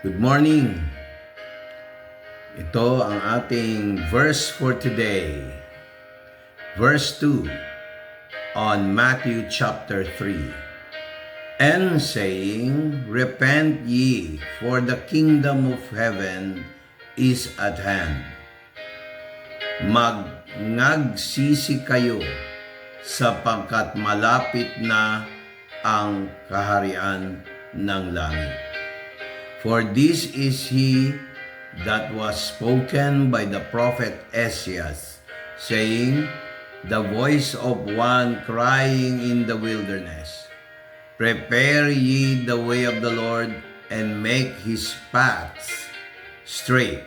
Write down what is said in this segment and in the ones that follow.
Good morning. Ito ang ating verse for today. Verse 2 on Matthew chapter 3. And saying, Repent ye, for the kingdom of heaven is at hand. Magnagsisi kayo, sapagkat malapit na ang kaharian ng langit. For this is he that was spoken by the prophet Esaias, saying, The voice of one crying in the wilderness, Prepare ye the way of the Lord, and make his paths straight.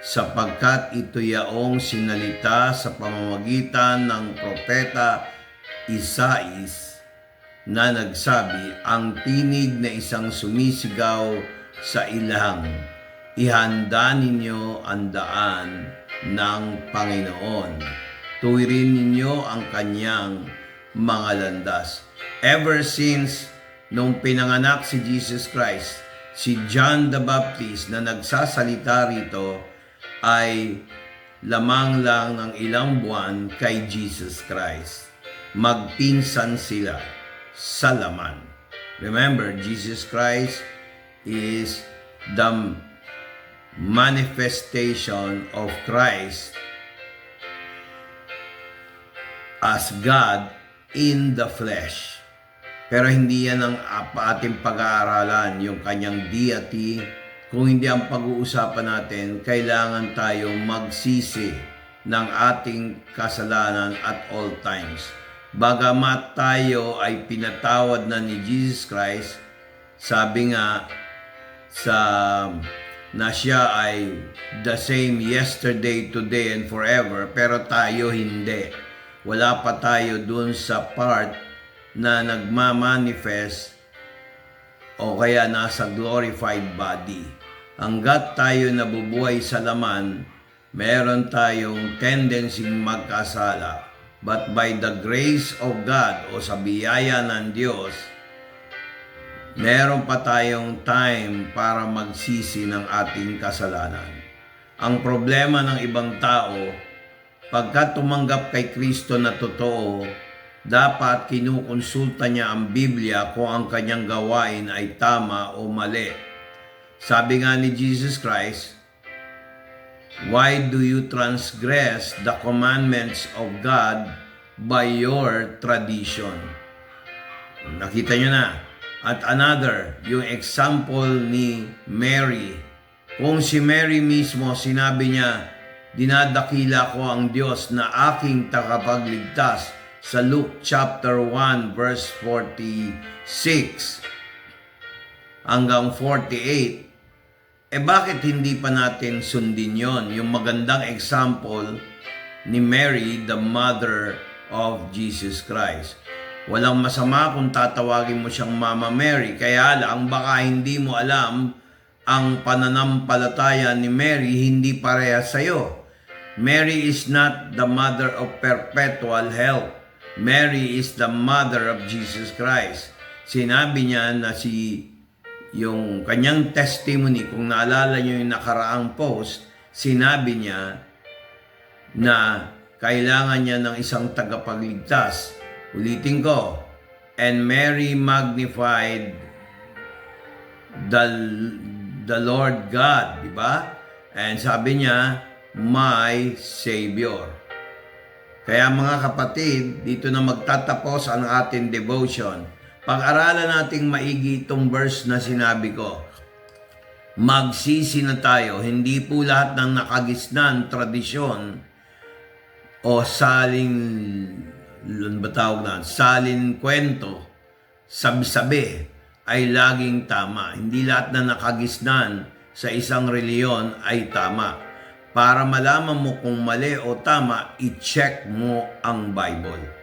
Sapagkat ito yaong sinalita sa pamamagitan ng propeta Isaias, na nagsabi, ang tinig na isang sumisigaw sa ilahang, ihanda ninyo ang daan ng Panginoon. Tuwirin ninyo ang kanyang mga landas. Ever since nung pinanganak si Jesus Christ, si John the Baptist na nagsasalita rito ay lamang lang ng ilang buwan kay Jesus Christ. Magpinsan sila sa laman. Remember, Jesus Christ is the manifestation of Christ as God in the flesh. Pero hindi yan ang ating pag-aaralan, yung kanyang deity. Kung hindi ang pag-uusapan natin, kailangan tayong magsisi ng ating kasalanan at all times. Bagamat tayo ay pinatawad na ni Jesus Christ, sabi nga na siya ay the same yesterday, today, and forever, pero tayo hindi. Wala pa tayo dun sa part na nagmamanifest o kaya nasa glorified body. Hanggat tayo nabubuhay sa laman, meron tayong tendency magkasala. But by the grace of God o sa biyaya ng Diyos, meron pa tayong time para magsisi ng ating kasalanan. Ang problema ng ibang tao, pagka tumanggap kay Kristo na totoo, dapat kinukonsulta niya ang Biblia kung ang kanyang gawain ay tama o mali. Sabi nga ni Jesus Christ, Why do you transgress the commandments of God by your tradition? Nakita nyo na. At another, yung example ni Mary. Kung si Mary mismo, sinabi niya, dinadakila ko ang Diyos na aking tagapagligtas sa Luke chapter 1 verse 46 hanggang 48. Bakit hindi pa natin sundin yon? Yung magandang example ni Mary, the mother of Jesus Christ. Walang masama kung tatawagin mo siyang Mama Mary. Kaya lang, baka hindi mo alam ang pananampalataya ni Mary hindi parehas sa'yo. Mary is not the mother of perpetual health. Mary is the mother of Jesus Christ. Sinabi niya na yung kanyang testimony, kung naalala niyo yung nakaraang post, sinabi niya na kailangan niya ng isang tagapagligtas. Ulitin ko, and Mary magnified the Lord God, di ba? And sabi niya, my Savior. Kaya mga kapatid, dito na magtatapos ang ating devotion. Pag-aralan nating maigi itong verse na sinabi ko. Magsisi na tayo, hindi po lahat ng nakagisnan tradisyon o salin kwento, sabi-sabi ay laging tama. Hindi lahat na nakagisnan sa isang reliyon ay tama. Para malaman mo kung mali o tama, i-check mo ang Bible.